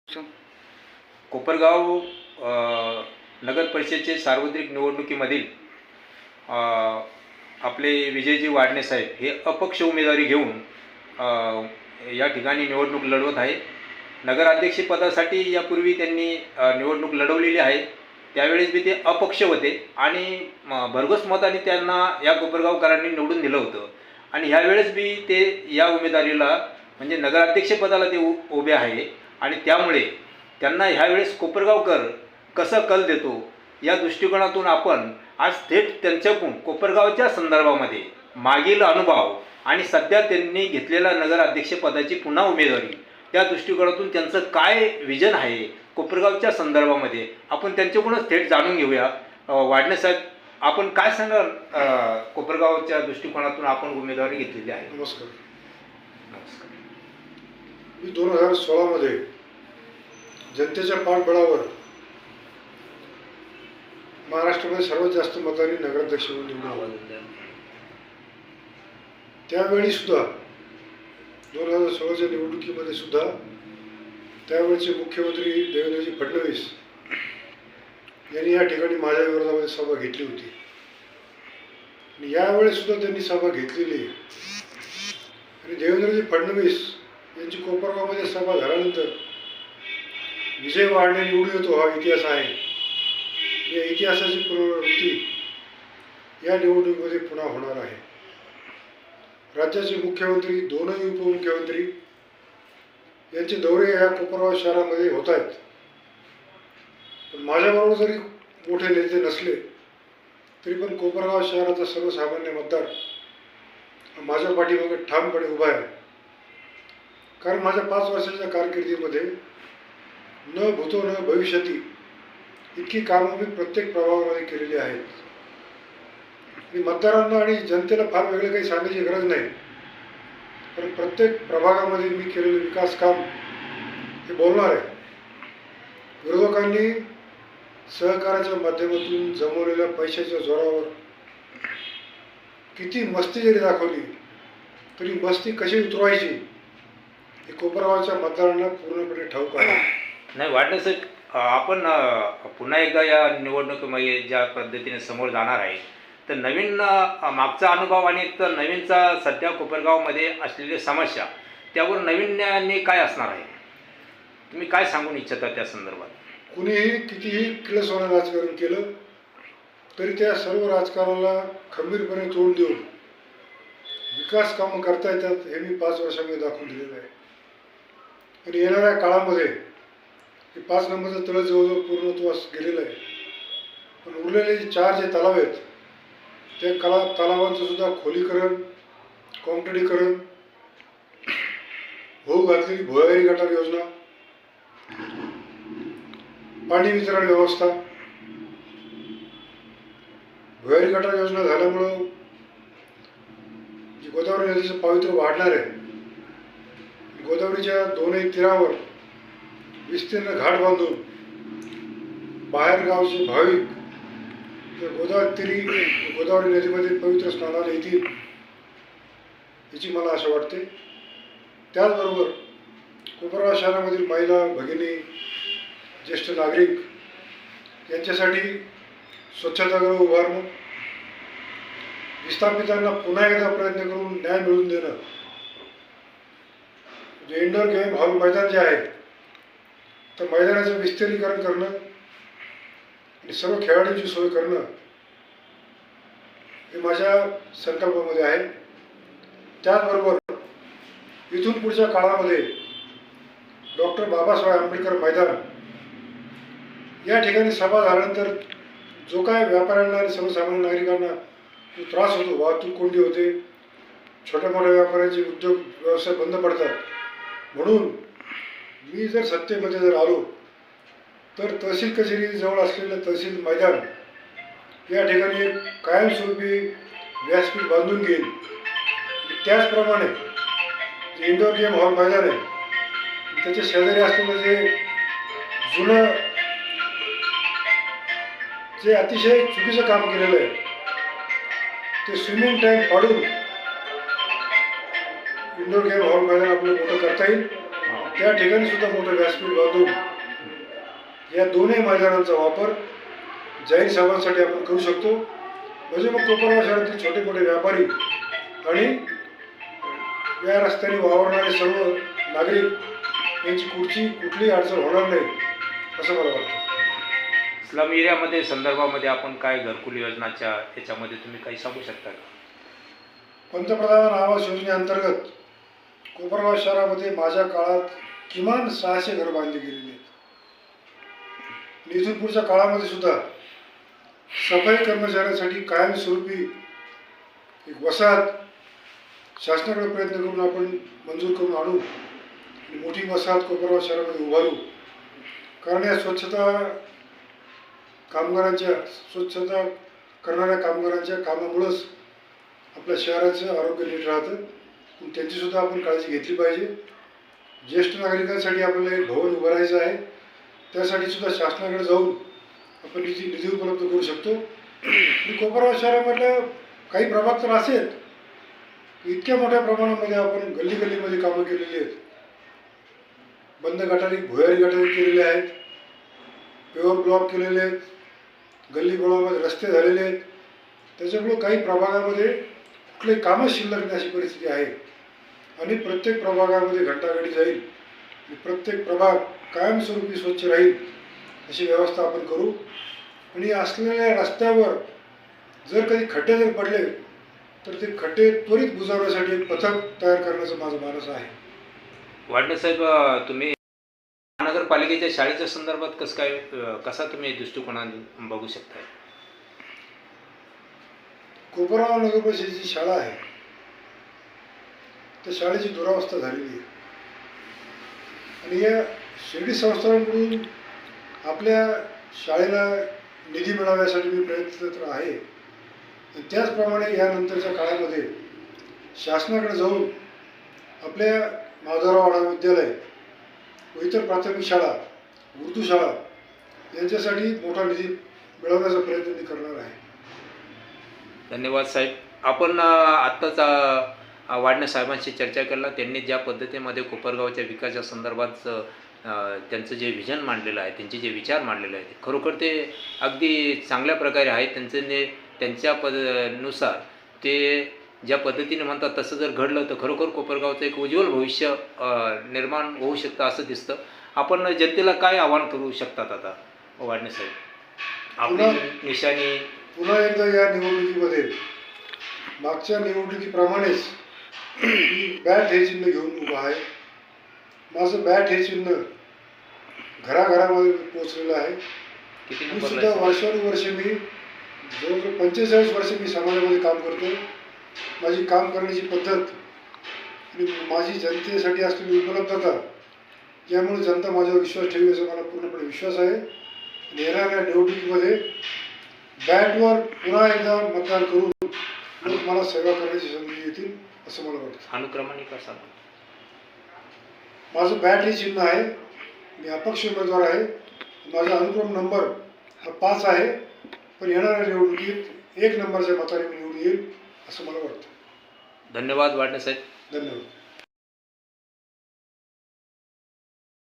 कोपरगाव नगर परिषदेचे सार्वत्रिक निवडणुकीमधील आपले विजयजी वाडणे साहेब हे अपक्ष उमेदवारी घेऊन या ठिकाणी निवडणूक लढवत आहे. नगराध्यक्षपदासाठी यापूर्वी त्यांनी निवडणूक लढवलेली आहे. त्यावेळेस बी ते अपक्ष होते आणि भरघोस मताने त्यांना या कोपरगावकरांनी निवडून दिलं होतं. आणि ह्यावेळेस बी ते या उमेदवारीला म्हणजे नगराध्यक्षपदाला ते उभे आहे आणि त्यामुळे त्यांना ह्यावेळेस कोपरगावकर कसं कल देतो या दृष्टिकोनातून आपण आज थेट त्यांच्याकडून कोपरगावच्या संदर्भामध्ये मागील अनुभव आणि सध्या त्यांनी घेतलेल्या नगराध्यक्षपदाची पुन्हा उमेदवारी त्या दृष्टिकोनातून त्यांचं काय विजन आहे कोपरगावच्या संदर्भामध्ये आपण त्यांच्याकडूनच थेट जाणून घेऊया. वाडणे साहेब, आपण काय सांगाल कोपरगावच्या दृष्टिकोनातून आपण उमेदवारी घेतलेली आहे? नमस्कार. मी 2016 मध्ये जनतेच्या पाठबळावर महाराष्ट्रामध्ये सर्वात जास्त मतांनी नगराध्यक्ष म्हणून निवडून आलो. त्यावेळी सुद्धा 2016च्या निवडणुकीमध्ये सुद्धा त्यावेळेचे मुख्यमंत्री देवेंद्रजी फडणवीस यांनी या ठिकाणी माझ्या विरोधामध्ये सभा घेतली होती आणि यावेळेस सुद्धा त्यांनी सभा घेतलेली आहे. आणि देवेंद्रजी फडणवीस यांची कोपरगावमध्ये सभा झाल्यानंतर विजय वाडणे निवडून येतो हा इतिहास आहे. या इतिहासाची पुनरावृत्ती या निवडणुकीमध्ये पुन्हा होणार आहे. राज्याचे मुख्यमंत्री, दोनही उपमुख्यमंत्री यांचे दौरे या कोपरगाव शहरामध्ये होत आहेत. पण माझ्याबरोबर जरी मोठे नेते नसले तरी पण कोपरगाव शहराचा सर्वसामान्य मतदार माझ्या पाठीमागे ठामपणे उभा आहे. कारण माझ्या 5 वर्षाच्या कारकिर्दीमध्ये न भूतो न भविष्यती इतकी कामं मी प्रत्येक प्रभागामध्ये केलेली आहेत. मी मतदारांना आणि जनतेला फार वेगळे काही सांगायची गरज नाही, पण प्रत्येक प्रभागामध्ये मी केलेले विकास काम हे बोलणार आहे. विरोधकांनी सहकाराच्या माध्यमातून जमवलेल्या पैशाच्या जोरावर किती मस्ती जरी दाखवली तरी मस्ती कशी उतरवायची हे कोपरगावच्या मतदारांना पूर्णपणे ठाऊक आहे. नाही वाटलं साहेब, आपण पुन्हा एकदा या निवडणुकीमध्ये ज्या पद्धतीने समोर जाणार आहे तर नवीन मागचा अनुभव आणि तर नवीनचा सध्या कोपरगावमध्ये असलेल्या समस्या त्यावर नवीन काय असणार आहे, तुम्ही काय सांगून इच्छिता त्या संदर्भात? कुणीही कितीही किळसवाणं राजकारण केलं तरी त्या सर्व राजकारणाला खंबीरपणे तोंड देऊन विकास कामं करता येतात हे मी 5 वर्षांमध्ये दाखवून दिलेलं आहे. आणि येणाऱ्या काळामध्ये हे 5 नंबरचं तळ जवळजवळ पूर्णत्वास गेलेलं आहे. पण उरलेले 4 जे तलाव आहेत त्या तलावांचं सुद्धा खोलीकरण, काँक्रिटीकरण, होऊ घातलेली भुयारी गटार योजना, पाणी वितरण व्यवस्था, भुयारी गटार योजना झाल्यामुळं जी गोदावरी नदीचं पावित्र्य वाढणार आहे. गोदावरीच्या दोनही तीरावर विस्तीर्ण घाट बांधून बाहेरगावचे भाविक गोदावरी नदीमध्ये पवित्र स्नानाला येतील याची मला आशा वाटते. त्याचबरोबर कोपरगाव शहरामधील महिला, भगिनी, ज्येष्ठ नागरिक यांच्यासाठी स्वच्छतागृह उभारणं, विस्थापितांना पुन्हा एकदा प्रयत्न करून न्याय मिळवून देणं, जे इंडोर गेम हॉल मैदान जे आहे तर मैदानाचं विस्तीर्णीकरण करणं आणि सर्व खेळाडूंची सोय करणं हे माझ्या संकल्पामध्ये आहे. त्याचबरोबर इथून पुढच्या काळामध्ये डॉक्टर बाबासाहेब आंबेडकर मैदान या ठिकाणी सभा झाल्यानंतर जो काय व्यापाऱ्यांना आणि सर्वसामान्य नागरिकांना जो त्रास होतो, वाहतूक कोंडी होते, छोट्या मोठ्या व्यापाऱ्यांचे उद्योग व्यवसाय बंद पडतात, म्हणून मी जर सत्तेमध्ये जर आलो तर तहसील कचेरी जवळ असलेलं तहसील मैदान या ठिकाणी एक कायमस्वरूपी व्यासपीठ बांधून घेईल. त्याचप्रमाणे जे इंडोर गेम हॉल मैदान आहे त्याच्या शेजारी असलेलं जे अतिशय चुकीचं काम केलेलं आहे ते स्विमिंग टँक पाडून इंडोर गेम हॉल मैदान आपलं मोठं करता येईल. त्या ठिकाणी सुद्धा मोठं व्यासपीठ बांधून या दोन्ही मैदानांचा वापर जाहीर सभांसाठी आपण करू शकतो. म्हणजे मग कोपरगाव शहरातील छोटे मोठे व्यापारी आणि या रस्त्याने वावरणारे सर्व नागरिक यांची कुठलीही अडचण होणार नाही असं मला वाटतं. स्लम एरियामध्ये संदर्भामध्ये आपण काय घरकुल योजनाच्या याच्यामध्ये तुम्ही काही सांगू शकता का? पंतप्रधान आवास योजनेअंतर्गत कोपरगाव शहरामध्ये माझ्या काळात किमान 600 घरं बांधली गेलेली आहेत. आणि इथून पुढच्या काळामध्ये सुद्धा सफाई कर्मचाऱ्यांसाठी कायमस्वरूपी एक वसाहत शासनाकडे प्रयत्न करून आपण मंजूर करून आणू आणि मोठी वसाहत कोपरगाव शहरामध्ये उभारू. कारण या स्वच्छता करणाऱ्या कामगारांच्या कामामुळंच आपल्या शहराचं आरोग्य नीट राहतं. पण त्यांचीसुद्धा आपण काळजी घेतली पाहिजे. ज्येष्ठ नागरिकांसाठी आपल्याला एक भवन उभारायचं आहे. त्यासाठी सुद्धा शासनाकडे जाऊन आपण निधी उपलब्ध करू शकतो. आणि कोपरगाव शहरामधल्या काही प्रभाग तर असेल इतक्या मोठ्या प्रमाणामध्ये आपण गल्लीमध्ये कामं केलेली आहेत. बंद गटारी भुयारी गटारी केलेले आहेत, पेवर ब्लॉक केलेले आहेत, गल्ली बोळामध्ये रस्ते झालेले आहेत. त्याच्यामुळं काही प्रभागामध्ये कुठलेही कामच शिल्लक नाही अशी परिस्थिती आहे. आणि प्रत्येक प्रभागामध्ये घंटागाडी जाईल आणि प्रत्येक प्रभाग कायमस्वरूपी स्वच्छ राहील अशी व्यवस्था आपण करू. आणि असलेल्या रस्त्यावर जर काही खड्डे जर पडले तर ते खड्डे त्वरित बुजवण्यासाठी एक पथक तयार करण्याचं माझं मानस आहे. वाडणे साहेब, तुम्ही महानगरपालिकेच्या शाळेच्या संदर्भात कसा तुम्ही दृष्टिकोनाने बघू शकता? कोपरगाव नगर परिषदेची शाळा आहे त्या शाळेची दुरावस्था झालेली आहे. आणि या शिर्डी संस्थानाकडून आपल्या शाळेला निधी मिळाव्यासाठी मी प्रयत्नरत आहे. आणि त्याचप्रमाणे यानंतरच्या काळामध्ये शासनाकडे जाऊन आपल्या माधवराव आढाव विद्यालय व इतर प्राथमिक शाळा, उर्दू शाळा यांच्यासाठी मोठा निधी मिळवण्याचा प्रयत्न मी करणार आहे. धन्यवाद साहेब. आपण आत्ताच वाडणे साहेबांशी चर्चा केला. त्यांनी ज्या पद्धतीमध्ये कोपरगावच्या विकासाच्या संदर्भात त्यांचं जे व्हिजन मांडलेलं आहे, त्यांचे जे विचार मांडलेले आहेत, खरोखर ते अगदी चांगल्या प्रकारे आहेत. त्यांच्या नुसार ते ज्या पद्धतीने म्हणतात तसं जर घडलं तर खरोखर कोपरगावचं एक उज्ज्वल भविष्य निर्माण होऊ शकतं असं दिसतं. आपण जनतेला काय आवाहन करू शकतात आता वाडणे साहेब? आपली निशाणी पुन्हा एकदा या निवडणुकीमध्ये मागच्या निवडणुकीप्रमाणेच मी बॅट हे चिन्ह घेऊन उभा आहे. माझं बॅट हे चिन्ह घराघरामध्ये पोचलेलं आहे. मी सुद्धा वर्षानुवर्षे मी जवळजवळ 45 वर्षे मी समाजामध्ये काम करतो. माझी काम करण्याची पद्धत आणि माझी जनतेसाठी असलेली उपलब्धता यामुळे जनता माझ्यावर विश्वास ठेवी याचा मला पूर्णपणे विश्वास आहे. आणि येणाऱ्या निवडणुकीमध्ये बॅटवर पुन्हा एकदा मतदान करून लोक मला सेवा करण्याची संधी येतील असं मला वाटतं. अनुक्रमाने कसा? माझं बॅट हे चिन्ह आहे. मी अपक्ष उमेदवार आहे. माझा अनुक्रम नंबर हा 5 आहे. पण येणाऱ्या निवडणुकीत 1 नंबरच्या मताने मी निवडून येईल असं मला वाटतं. धन्यवाद वाडणे साहेब. धन्यवाद.